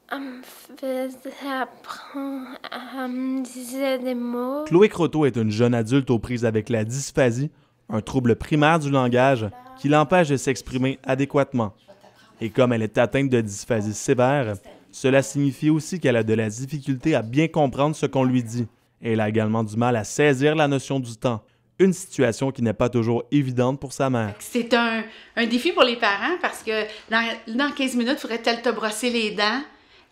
Elle me faisait apprendre, elle me disait des mots. Chloé Croteau est une jeune adulte aux prises avec la dysphasie, un trouble primaire du langage qui l'empêche de s'exprimer adéquatement. Et comme elle est atteinte de dysphasie sévère, cela signifie aussi qu'elle a de la difficulté à bien comprendre ce qu'on lui dit. Et elle a également du mal à saisir la notion du temps, une situation qui n'est pas toujours évidente pour sa mère. C'est un défi pour les parents parce que dans 15 minutes, faudrait-elle te brosser les dents?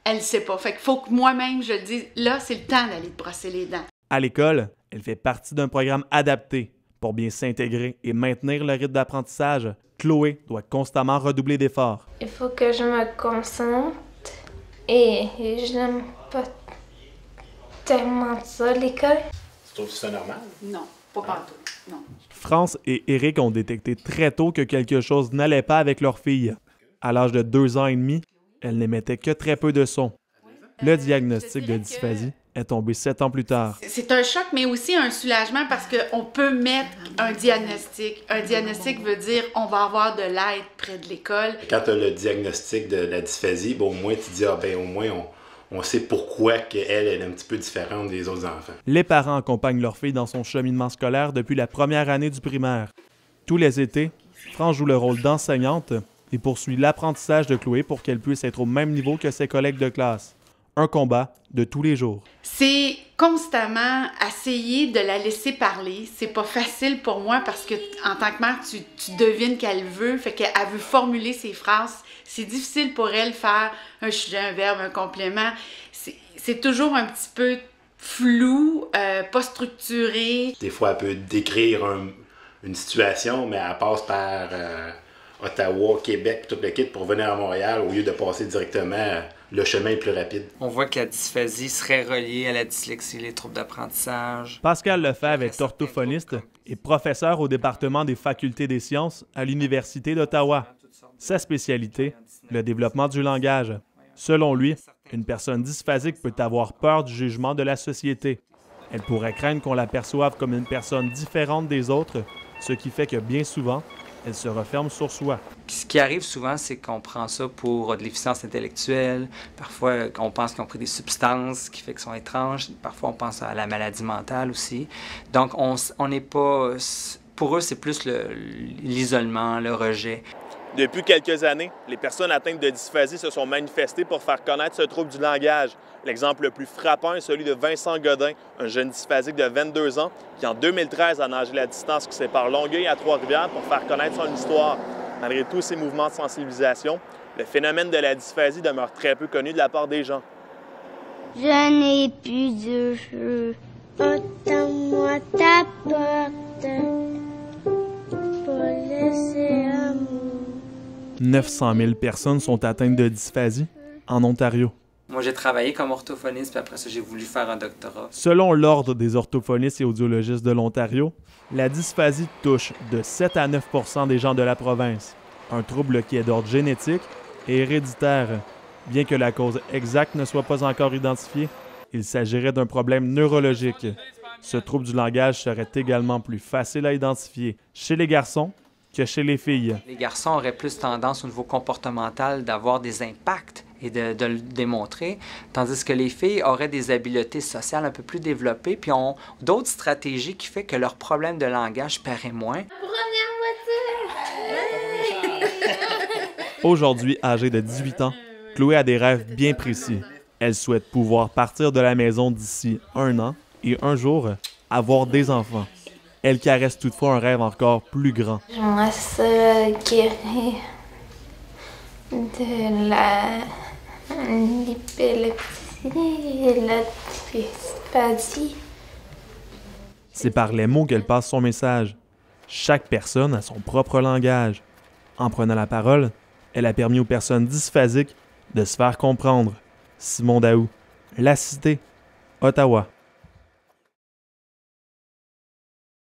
Elle ne sait pas. Fait qu'il faut que moi-même, je le dise, là, c'est le temps d'aller te brosser les dents. À l'école, elle fait partie d'un programme adapté. Pour bien s'intégrer et maintenir le rythme d'apprentissage, Chloé doit constamment redoubler d'efforts. Il faut que je me concentre et je n'aime pas tellement ça, l'école. Tu trouves ça normal? Non, pas partout, non. France et Éric ont détecté très tôt que quelque chose n'allait pas avec leur fille. À l'âge de 2 ans et demi, elle n'émettait que très peu de sons. Le diagnostic de dysphasie est tombé 7 ans plus tard. C'est un choc, mais aussi un soulagement parce qu'on peut mettre un diagnostic. Un diagnostic veut dire on va avoir de l'aide près de l'école. Quand tu as le diagnostic de la dysphasie, bon, au moins tu te dis, au moins on sait pourquoi qu'elle est un petit peu différente des autres enfants. Les parents accompagnent leur fille dans son cheminement scolaire depuis la première année du primaire. Tous les étés, France joue le rôle d'enseignante et poursuit l'apprentissage de Chloé pour qu'elle puisse être au même niveau que ses collègues de classe. Un combat de tous les jours. C'est constamment essayer de la laisser parler. C'est pas facile pour moi parce que en tant que mère, tu devines qu'elle veut, fait qu'elle veut formuler ses phrases. C'est difficile pour elle faire un sujet, un verbe, un complément. C'est toujours un petit peu flou, pas structuré. Des fois, elle peut décrire une situation, mais elle passe par Ottawa, Québec, tout le kit pour venir à Montréal au lieu de passer directement. Le chemin est plus rapide. On voit que la dysphasie serait reliée à la dyslexie, les troubles d'apprentissage. Pascal Lefebvre est orthophoniste et professeur au département des facultés des sciences à l'Université d'Ottawa. Sa spécialité, le développement du langage. Selon lui, une personne dysphasique peut avoir peur du jugement de la société. Elle pourrait craindre qu'on la perçoive comme une personne différente des autres, ce qui fait que bien souvent, elle se referme sur soi. Ce qui arrive souvent, c'est qu'on prend ça pour de l'efficience intellectuelle. Parfois, on pense qu'ils ont pris des substances qui fait qu'ils sont étranges. Parfois, on pense à la maladie mentale aussi. Donc, on n'est pas... Pour eux, c'est plus l'isolement, le rejet. Depuis quelques années, les personnes atteintes de dysphasie se sont manifestées pour faire connaître ce trouble du langage. L'exemple le plus frappant est celui de Vincent Godin, un jeune dysphasique de 22 ans qui, en 2013, a nagé la distance qui sépare Longueuil à Trois-Rivières pour faire connaître son histoire. Malgré tous ces mouvements de sensibilisation, le phénomène de la dysphasie demeure très peu connu de la part des gens. Je n'ai plus de jeu. Attends-moi ta porte pour laisser amour. 900 000 personnes sont atteintes de dysphasie en Ontario. Moi, j'ai travaillé comme orthophoniste, puis après ça, j'ai voulu faire un doctorat. Selon l'Ordre des orthophonistes et audiologistes de l'Ontario, la dysphasie touche de 7 à 9 % des gens de la province, un trouble qui est d'ordre génétique et héréditaire. Bien que la cause exacte ne soit pas encore identifiée, il s'agirait d'un problème neurologique. Ce trouble du langage serait également plus facile à identifier chez les garçons que chez les filles. Les garçons auraient plus tendance au niveau comportemental d'avoir des impacts et de le démontrer, tandis que les filles auraient des habiletés sociales un peu plus développées, puis ont d'autres stratégies qui font que leur problème de langage paraît moins. Aujourd'hui, âgée de 18 ans, Chloé a des rêves bien précis. Elle souhaite pouvoir partir de la maison d'ici 1 an et un jour avoir des enfants. Elle caresse toutefois un rêve encore plus grand. J'aimerais ça guérir de l'épilepsie et la dysphasie. C'est par les mots qu'elle passe son message. Chaque personne a son propre langage. En prenant la parole, elle a permis aux personnes dysphasiques de se faire comprendre. Simon Daou, La Cité, Ottawa.